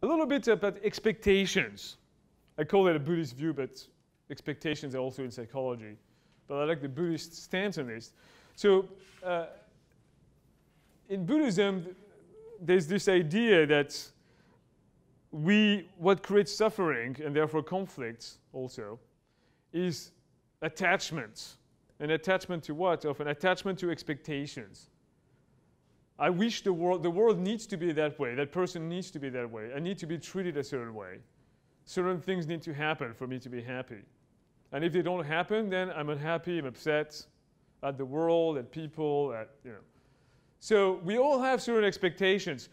a little bit about expectations. I call it a Buddhist view, but expectations are also in psychology. But I like the Buddhist stance on this. So in Buddhism, there's this idea that what creates suffering, and therefore conflicts also, is attachment. An attachment to what? Of an attachment to expectations. I wish the world needs to be that way. That person needs to be that way. I need to be treated a certain way. Certain things need to happen for me to be happy. And if they don't happen, then I'm unhappy, I'm upset at the world, at people, So we all have certain expectations.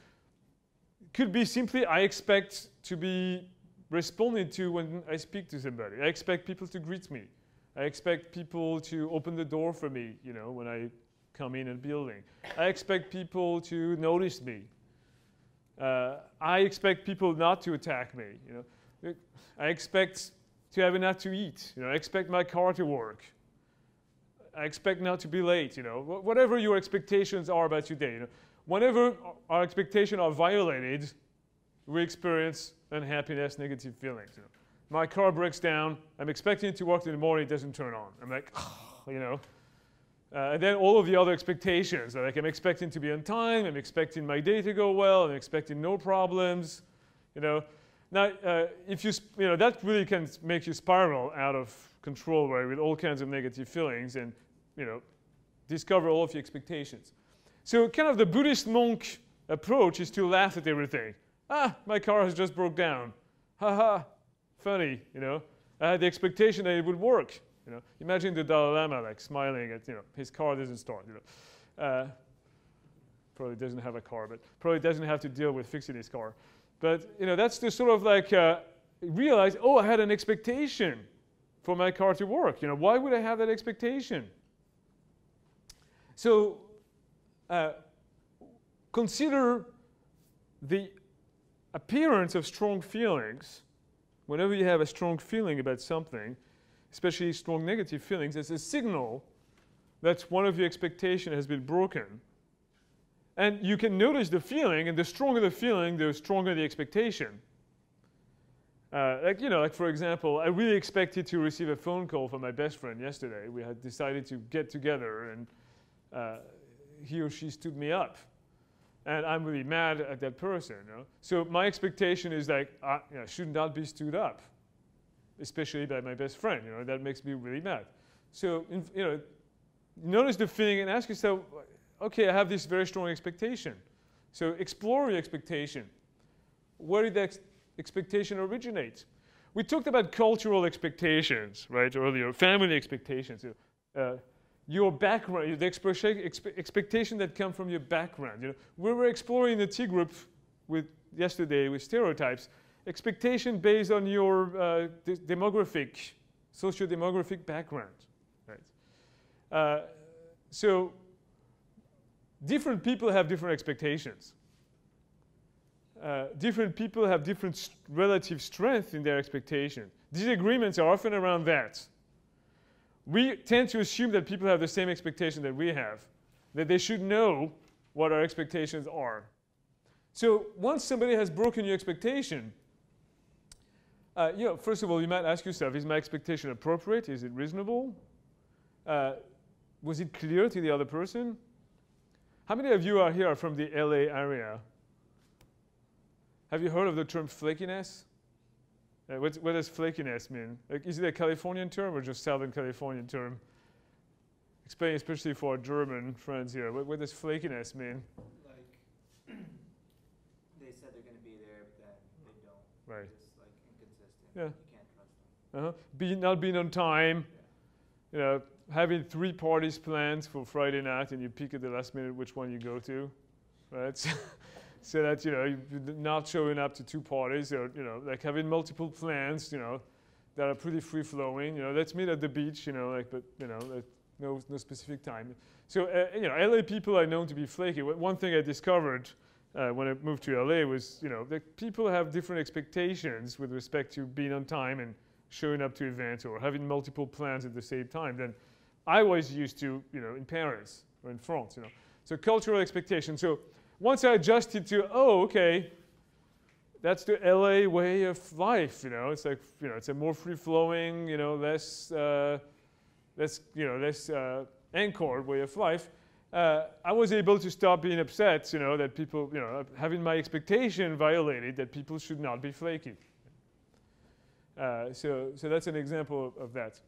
Could be simply, I expect to be responded to when I speak to somebody. I expect people to greet me. I expect people to open the door for me, when I come in a building. I expect people to notice me. I expect people not to attack me. I expect to have enough to eat. I expect my car to work. I expect not to be late. Whatever your expectations are about your day. Whenever our expectations are violated, we experience unhappiness, negative feelings. My car breaks down. I'm expecting it to work in the morning. It doesn't turn on. I'm like, and then all of the other expectations, like I'm expecting to be on time, I'm expecting my day to go well, I'm expecting no problems, Now, if that really can make you spiral out of control, right, with all kinds of negative feelings, and discover all of your expectations. So, kind of the Buddhist monk approach is to laugh at everything. My car has just broke down. Ha, funny, I had the expectation that it would work. Imagine the Dalai Lama like smiling at his car doesn't start. Probably doesn't have a car, but probably doesn't have to deal with fixing his car. But that's the sort of like realize, I had an expectation for my car to work. Why would I have that expectation? So consider the appearance of strong feelings. Whenever you have a strong feeling about something, especially strong negative feelings, as a signal that one of your expectations has been broken. And you can notice the feeling, and the stronger the feeling, the stronger the expectation. Like for example, I really expected to receive a phone call from my best friend yesterday. We had decided to get together, and he or she stood me up. And I'm really mad at that person. So my expectation is like, I should not be stood up, especially by my best friend. That makes me really mad. So notice the feeling and ask yourself, okay, I have this very strong expectation. So explore your expectation. Where did that expectation originate? We talked about cultural expectations, right, earlier, family expectations. Your background, the expectation that come from your background. We were exploring the T group yesterday with stereotypes. Expectation based on your socio-demographic background, right? So different people have different expectations. Different people have different relative strength in their expectation. Disagreements are often around that. We tend to assume that people have the same expectation that we have, that they should know what our expectations are. So once somebody has broken your expectation, first of all, you might ask yourself, is my expectation appropriate? Is it reasonable? Was it clear to the other person? How many of you are here from the LA area? Have you heard of the term flakiness? What does flakiness mean? Like, is it a Californian term or just Southern Californian term? Explain, especially for our German friends here. What does flakiness mean? Like, they said they're going to be there, but then they don't. Right. It's like inconsistent. Yeah. You can't trust them. Not being on time. Yeah. Having 3 parties planned for Friday night, and you pick at the last minute which one you go to, right? So that you're not showing up to 2 parties, or like having multiple plans, that are pretty free flowing. Let's meet at the beach, but no specific time. So LA people are known to be flaky. One thing I discovered when I moved to LA was that people have different expectations with respect to being on time and showing up to events or having multiple plans at the same time than I was used to, in Paris or in France. So cultural expectations. So once I adjusted to, okay, that's the LA way of life, It's like, it's a more free-flowing, less anchored way of life. I was able to stop being upset, that people, having my expectation violated, that people should not be flaky. So that's an example of that.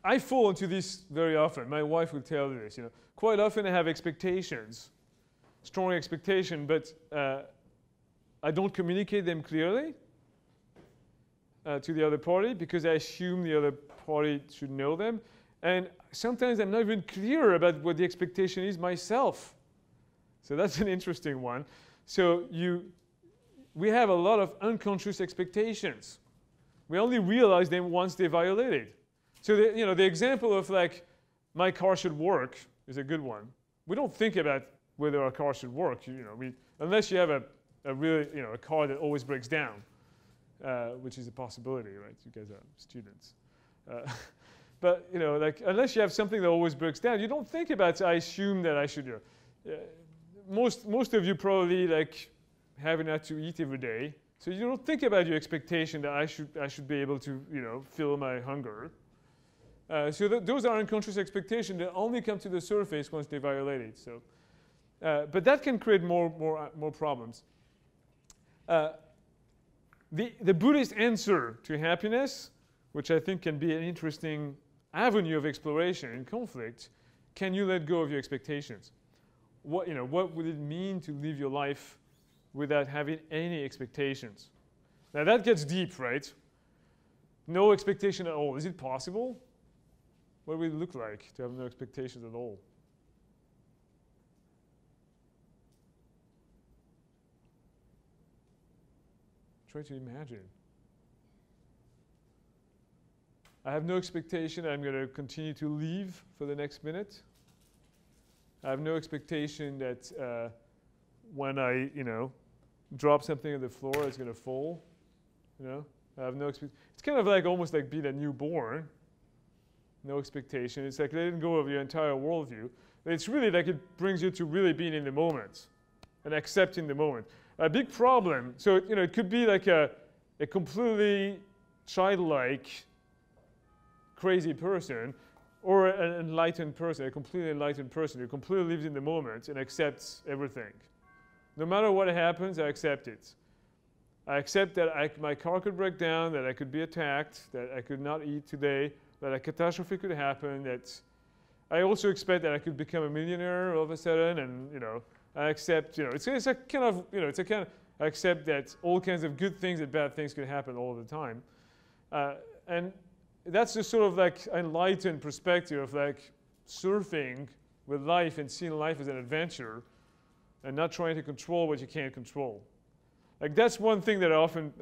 I fall into this very often. My wife will tell you this. Quite often I have expectations, strong expectation, but I don't communicate them clearly to the other party because I assume the other party should know them. And sometimes I'm not even clear about what the expectation is myself. So that's an interesting one. So we have a lot of unconscious expectations. We only realize them once they're violated. So the example of like, my car should work is a good one. We don't think about whether our car should work. Unless you have a really a car that always breaks down, which is a possibility, right? You guys are students. But like unless you have something that always breaks down, you don't think about. I assume that I should. Most of you probably like having to eat every day, so you don't think about your expectation that I should be able to fill my hunger. So those are unconscious expectations that only come to the surface once they're violated. So, but that can create more problems. The Buddhist answer to happiness, which I think can be an interesting avenue of exploration in conflict, can you let go of your expectations? What would it mean to live your life without having any expectations? Now that gets deep, right? No expectation at all. Is it possible? What would it look like to have no expectations at all? Try to imagine. I have no expectation I'm going to continue to live for the next minute. I have no expectation that when I, drop something on the floor, it's going to fall. I have no expectation. It's kind of like almost like being a newborn. No expectation. It's like letting go of your entire worldview. It's really like it brings you to really being in the moment and accepting the moment. A big problem. So it could be like a completely childlike, crazy person, or an enlightened person, a completely enlightened person who completely lives in the moment and accepts everything. No matter what happens, I accept it. I accept that my car could break down, that I could be attacked, that I could not eat today, that a catastrophe could happen, that I also expect that I could become a millionaire all of a sudden, and I accept, it's a kind of, I accept that all kinds of good things and bad things could happen all the time. And that's the sort of like enlightened perspective of like surfing with life and seeing life as an adventure and not trying to control what you can't control. Like that's one thing that I often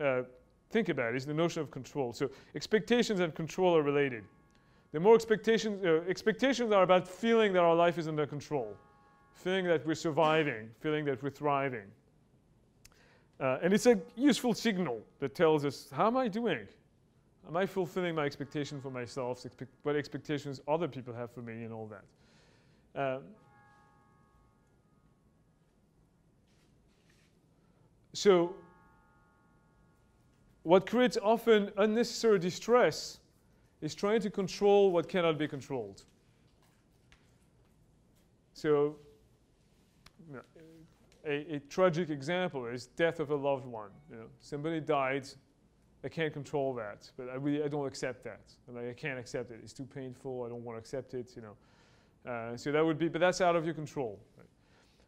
think about is the notion of control. So expectations and control are related. The more expectations are about feeling that our life is under control, feeling that we're surviving, feeling that we're thriving. And it's a useful signal that tells us, how am I doing? Am I fulfilling my expectation for myself, what expectations other people have for me and all that? So what creates often unnecessary distress is trying to control what cannot be controlled. So a tragic example is death of a loved one. Somebody died. I can't control that, but I don't accept that. I can't accept it. It's too painful. I don't want to accept it. So that would be, but that's out of your control. Right?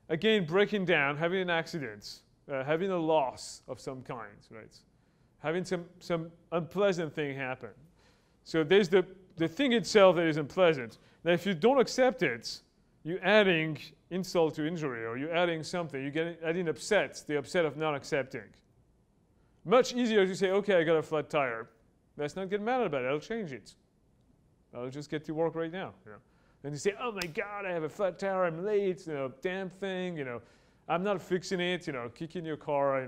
Again, breaking down, having an accident, having a loss of some kind, right? Having some unpleasant thing happen. So there's the thing itself that is unpleasant. Now, if you don't accept it, you're adding insult to injury, or you're adding something. You're adding upset, the upset of not accepting. Much easier to say, okay, I got a flat tire. Let's not get mad about it. I'll change it. I'll just get to work right now. And you say, oh my God, I have a flat tire. I'm late. Damn thing. I'm not fixing it. Kicking your car.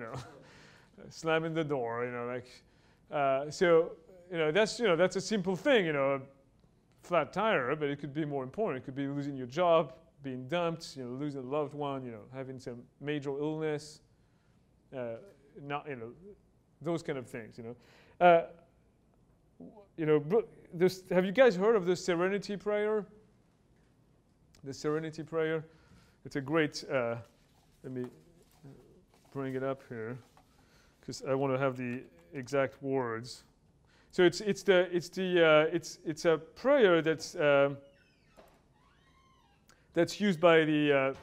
Slamming the door. So that's a simple thing. A flat tire, but it could be more important. It could be losing your job, being dumped, losing a loved one, having some major illness, not, those kind of things, have you guys heard of the Serenity prayer? The Serenity prayer. It's a great. Let me bring it up here, because I want to have the exact words. So it's a prayer that's used by the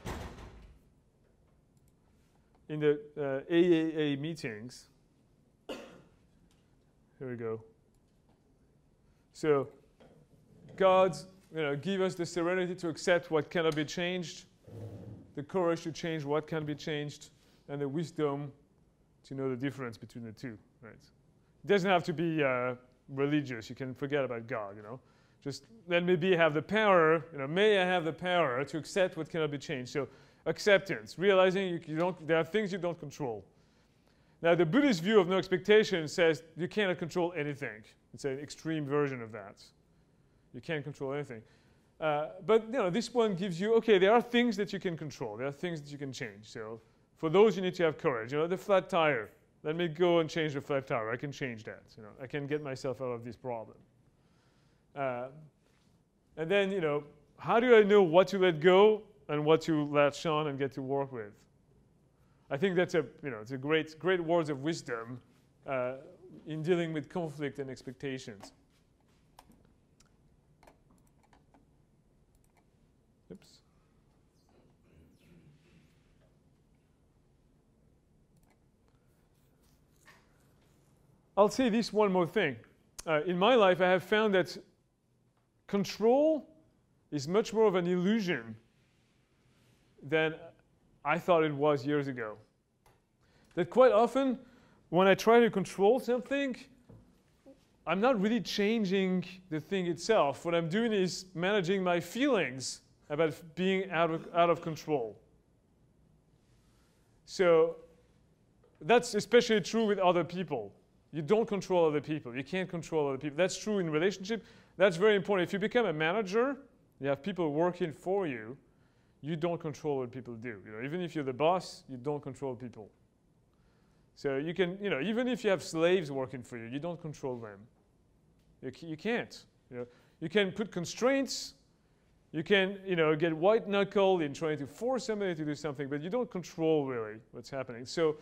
in the AAA meetings. Here we go. So, God, give us the serenity to accept what cannot be changed, the courage to change what can be changed, and the wisdom to know the difference between the two. Right? It doesn't have to be religious. You can forget about God. Just let me have the power. May I have the power to accept what cannot be changed. So, acceptance, realizing there are things you don't control. Now, the Buddhist view of no expectation says you cannot control anything. It's an extreme version of that. You can't control anything. But this one gives you, okay, there are things that you can control. There are things that you can change. So for those, you need to have courage. The flat tire. Let me go and change the flat tire. I can change that. I can get myself out of this problem. And then, how do I know what to let go and what to latch on and get to work with? I think that's it's a great words of wisdom in dealing with conflict and expectations. Oops. I'll say this one more thing. In my life, I have found that control is much more of an illusion than I thought it was years ago. That quite often, when I try to control something, I'm not really changing the thing itself. What I'm doing is managing my feelings about being out of control. So that's especially true with other people. You don't control other people. You can't control other people. That's true in relationship. That's very important. If you become a manager, you have people working for you, you don't control what people do. Even if you're the boss, you don't control people. So you can, even if you have slaves working for you, you don't control them. You can't. You can put constraints. You can, get white-knuckled in trying to force somebody to do something, but you don't control really what's happening. So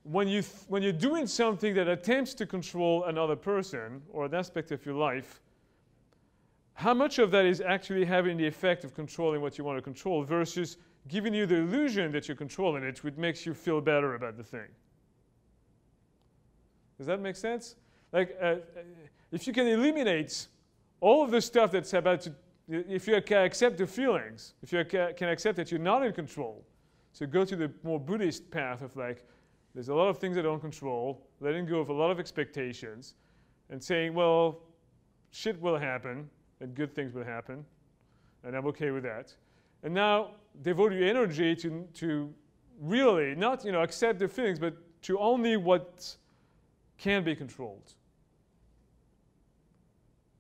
when you're doing something that attempts to control another person or an aspect of your life, how much of that is actually having the effect of controlling what you want to control versus giving you the illusion that you're controlling it, which makes you feel better about the thing? Does that make sense? Like, if you can eliminate all of the stuff that's about to, if you can accept the feelings, if you can accept that you're not in control, so go to the more Buddhist path of like, there's a lot of things I don't control, letting go of a lot of expectations, and saying, well, shit will happen, and good things will happen, and I'm okay with that. And now devote your energy to really not accept the feelings, but to only what can be controlled.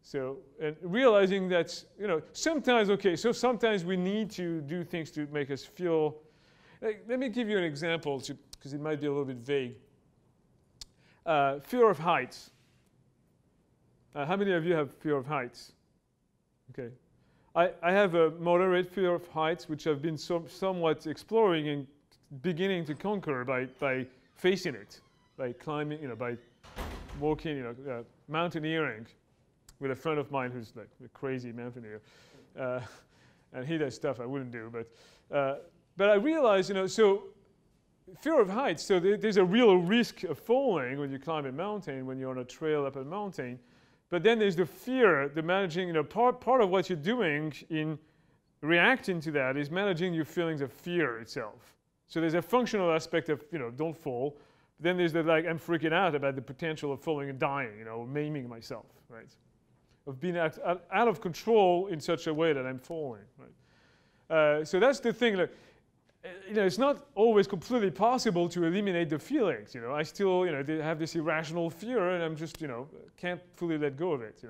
So, and realizing that sometimes we need to do things to make us feel. Let me give you an example, because it might be a little bit vague. Fear of heights. How many of you have fear of heights? Okay. I have a moderate fear of heights, which I've been somewhat exploring and beginning to conquer by facing it, by climbing, by walking, mountaineering with a friend of mine who's like a crazy mountaineer. And he does stuff I wouldn't do. But I realized, so fear of heights, so there's a real risk of falling when you climb a mountain, when you're on a trail up a mountain. But then there's the fear, the managing, part of what you're doing in reacting to that is managing your feelings of fear itself. So there's a functional aspect of, don't fall. Then there's the, I'm freaking out about the potential of falling and dying, maiming myself, right? Of being out of control in such a way that I'm falling, right? So that's the thing. It's not always completely possible to eliminate the feelings. I still, have this irrational fear, and I'm just, can't fully let go of it.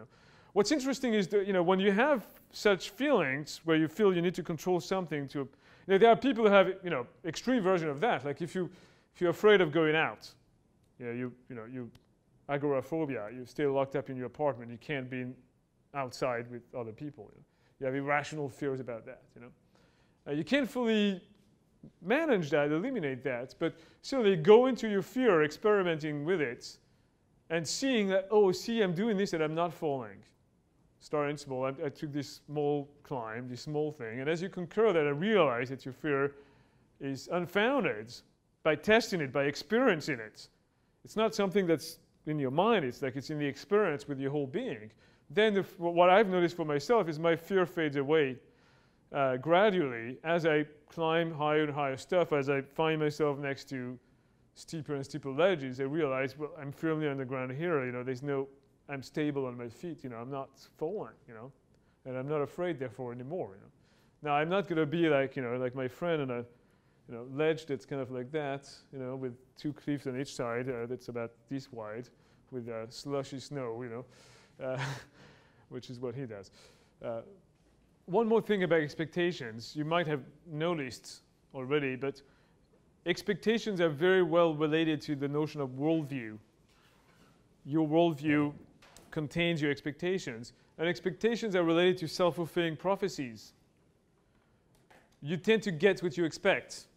what's interesting is that, when you have such feelings where you feel you need to control something there are people who have, extreme version of that. Like if you're afraid of going out, you agoraphobia, you stay locked up in your apartment, you can't be outside with other people. You have irrational fears about that. You can't fully manage that, eliminate that, but still they go into your fear, experimenting with it, and seeing that, oh, see, I'm doing this and I'm not falling. Starting small, I took this small climb, this small thing, and as you conquer that, I realize that your fear is unfounded by testing it, by experiencing it. It's not something that's in your mind, it's like it's in the experience with your whole being. Then what I've noticed for myself is my fear fades away gradually as I climb higher and higher stuff, as I find myself next to steeper and steeper ledges. I realize, well, I'm firmly on the ground here, I'm stable on my feet, I'm not falling, and I'm not afraid therefore anymore, Now I'm not going to be like, like my friend on a, ledge that's kind of like that, with two cliffs on each side that's about this wide, with slushy snow, which is what he does. One more thing about expectations, you might have noticed already, but expectations are very well related to the notion of worldview. Your worldview contains your expectations, and expectations are related to self-fulfilling prophecies. You tend to get what you expect.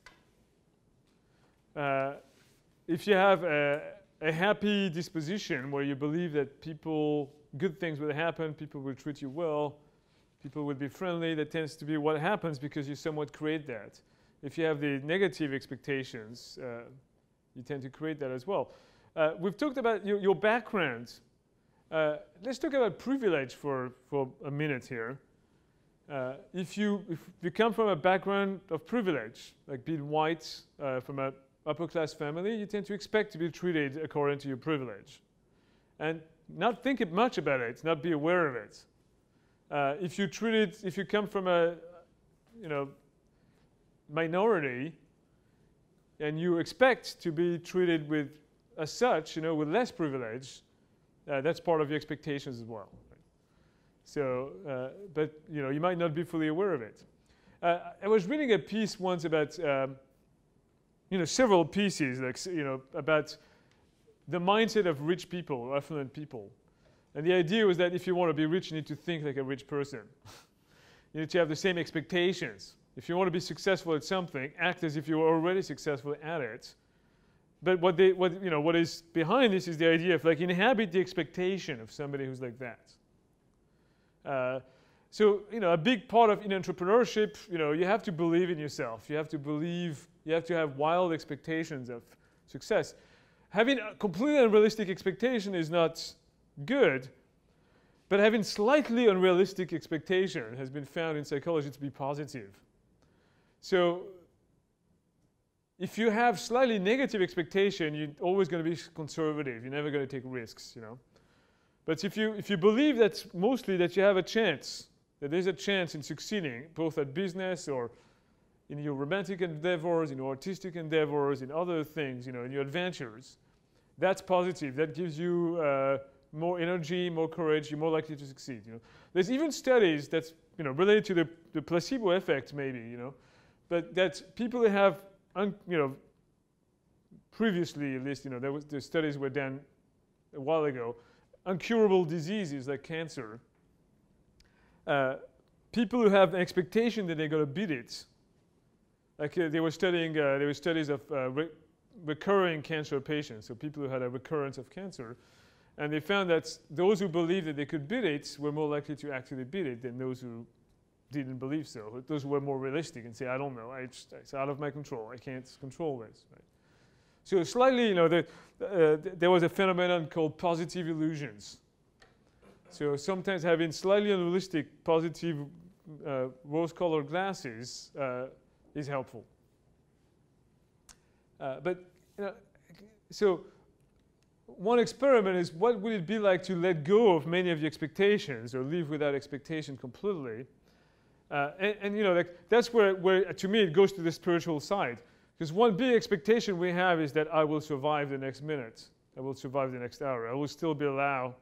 If you have a happy disposition where you believe that good things will happen, people will treat you well, people will be friendly, that tends to be what happens because you somewhat create that. If you have the negative expectations, you tend to create that as well. We've talked about your background. Let's talk about privilege for a minute here. If you come from a background of privilege, like being white, from an upper class family, you tend to expect to be treated according to your privilege. And not think much about it, not be aware of it. If you come from a minority and you expect to be treated as such, with less privilege, that's part of your expectations as well. Right? So, but you might not be fully aware of it. I was reading a piece once about, several pieces, like about the mindset of rich people, or affluent people. And the idea was that if you want to be rich, you need to think like a rich person. You need to have the same expectations. If you want to be successful at something, act as if you were already successful at it. But what is behind this is the idea of like inhabit the expectation of somebody who's like that. So a big part of entrepreneurship, you have to believe in yourself. You have to have wild expectations of success. Having a completely unrealistic expectation is not good, but having slightly unrealistic expectation has been found in psychology to be positive. So if you have slightly negative expectation, you're always going to be conservative. You're never going to take risks, But if you believe that mostly that you have a chance, that there's a chance in succeeding, both at business or in your romantic endeavors, in your artistic endeavors, in other things, in your adventures, that's positive. That gives you more energy, more courage. You're more likely to succeed. There's even studies that's related to the placebo effect, maybe. But that people that have previously at least the studies were done a while ago, incurable diseases like cancer. People who have an expectation that they're going to beat it, like they were studying, there were studies of recurring cancer patients, so people who had a recurrence of cancer, and they found that those who believed that they could beat it were more likely to actually beat it than those who didn't believe so. Those who were more realistic and say, I don't know, it's out of my control, I can't control this. Right? So slightly, there was a phenomenon called positive illusions. So sometimes having slightly unrealistic, positive, rose-colored glasses is helpful. So one experiment is, what would it be like to let go of many of your expectations or live without expectation completely? That's where to me it goes to the spiritual side. Because one big expectation we have is that I will survive the next minute. I will survive the next hour. I will still be alive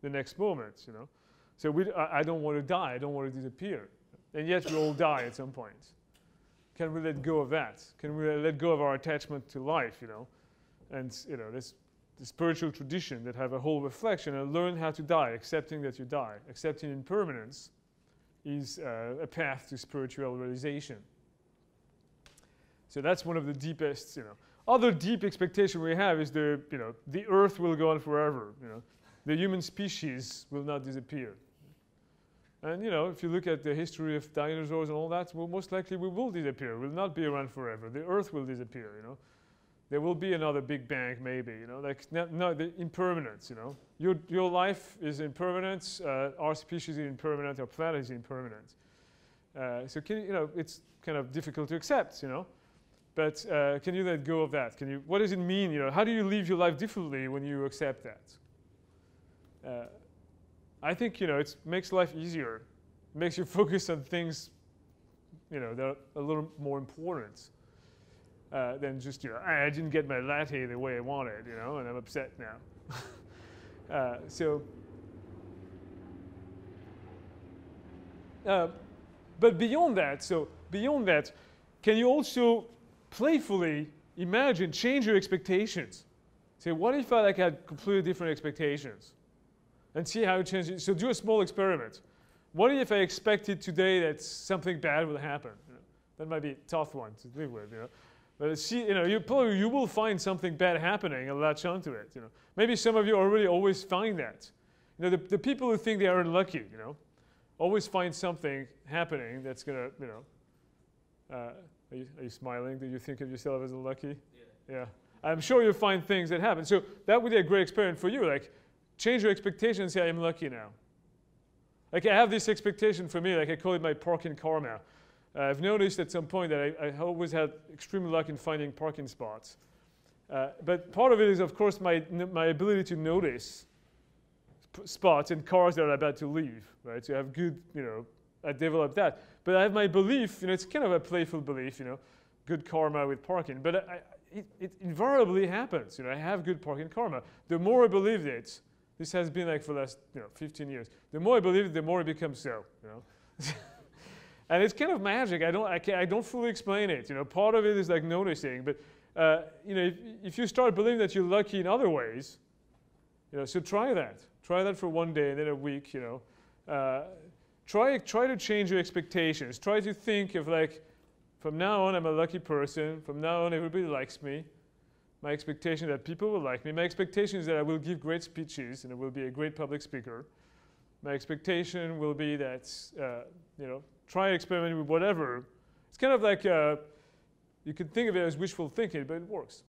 the next moment, you know. So I don't want to die. I don't want to disappear. And yet we all die at some point. Can we let go of that? Can we let go of our attachment to life, you know? And, you know, this the spiritual tradition that have a whole reflection and learn how to die, accepting that you die. Accepting impermanence is a path to spiritual realization. So that's one of the deepest, you know. Other deep expectation we have is the earth will go on forever, you know. The human species will not disappear. And, you know, if you look at the history of dinosaurs and all that, well, most likely we will disappear. We'll not be around forever. The earth will disappear, you know. There will be another big bang, maybe, you know, like no, the impermanence, you know. Your life is impermanent, our species is impermanent, our planet is impermanent. So it's kind of difficult to accept, you know. But can you let go of that? What does it mean, you know? How do you live your life differently when you accept that? I think, you know, it makes life easier. It makes you focus on things, you know, that are a little more important. Than just, you know, I didn't get my latte the way I wanted, you know, and I'm upset now. But beyond that, can you also playfully imagine, change your expectations? Say, what if I had completely different expectations? And see how it changes. So do a small experiment. What if I expected today that something bad will happen? You know, that might be a tough one to live with, you know. But see, you know, you will find something bad happening and latch onto it. You know, maybe some of you already always find that. You know, the people who think they are unlucky, you know, always find something happening that's gonna, you know. Are you smiling? Do you think of yourself as unlucky? Yeah. I'm sure you'll find things that happen. So that would be a great experiment for you. Like, change your expectations and say, I'm lucky now. Like, I have this expectation for me. Like, I call it my parking karma. I've noticed at some point that I always had extreme luck in finding parking spots. But part of it is, of course, my ability to notice spots and cars that are about to leave, right? So I have good, you know, I developed that. But I have my belief, you know, it's kind of a playful belief, you know, good karma with parking. But it invariably happens, you know, I have good parking karma. The more I believed it, this has been like for the last, you know, 15 years. The more I believe it, the more it becomes so, you know. And it's kind of magic. I don't fully explain it. You know, part of it is like noticing. But you know, if you start believing that you're lucky in other ways, you know, so try that. Try that for one day and then a week. You know, try to change your expectations. Try to think of like, from now on, I'm a lucky person. From now on, everybody likes me. My expectation that people will like me. My expectation is that I will give great speeches and I will be a great public speaker. My expectation will be that you know. Try experimenting with whatever. It's kind of like, you can think of it as wishful thinking, but it works.